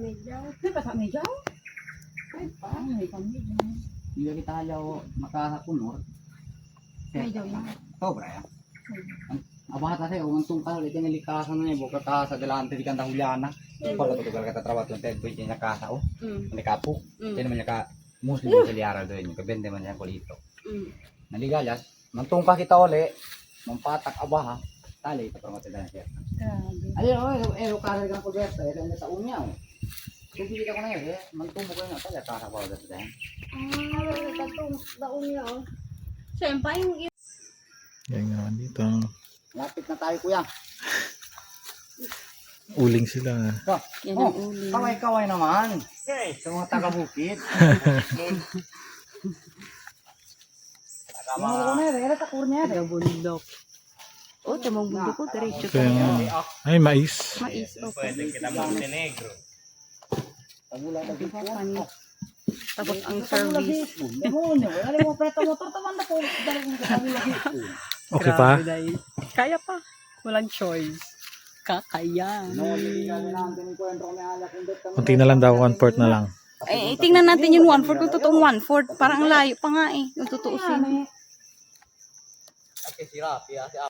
medyaw. Di ba sa medyaw? Ay, paano may kamedyaw? Hindi kita halaw makakunor. Medyaw yan. Sobra yan. Abata sa'yo, ang tungkal ulit yung nilikasan na niya, buka ka sa dalante di kanta hulyana. Pagka tutugal ka tatrabat yung tedbo, yung nakasa o. Nikapo. Hindi naman niya ka muslim sa liara doon, yung kabende man niya kulito. Naligalas, mantungka kita uli, mampatak abaha, tali, ito para matanda na siya. Grabe. Ayun, ero kasal ka ng kulberta, ero yung taon niya o. Kung pili ka na yun, mantumbo ko yun, tali, kasal pa ulit dyan. Tatong daon niya, oh. Siyempre, yung Yan nga dito. Lapit na tayo kuya. Uling sila. So, yan ang uling. kaway-kaway naman. Sa mga taga-bukid. Mga ko na yun, takur niya. Taga-bundok. O, tamang bundok ko, diretso Kaya tayo. nga. Ay, mais. Mais, o. Pwede kita Montenegro. Tagula na dito. Panis. Tapos ang service. Demonyo, wala mo preto motor, tamanda po. Dalawang tagula dito. Okay pa? Grabe, dahil. Kaya pa. Walang choice. Kakayan. Kunti na lang daw, 1/4 na lang. Eh, tingnan natin yung 1/4 kung totoong 1/4. Parang layo pa nga eh. Yung tutuusin. Okay, si Rafi,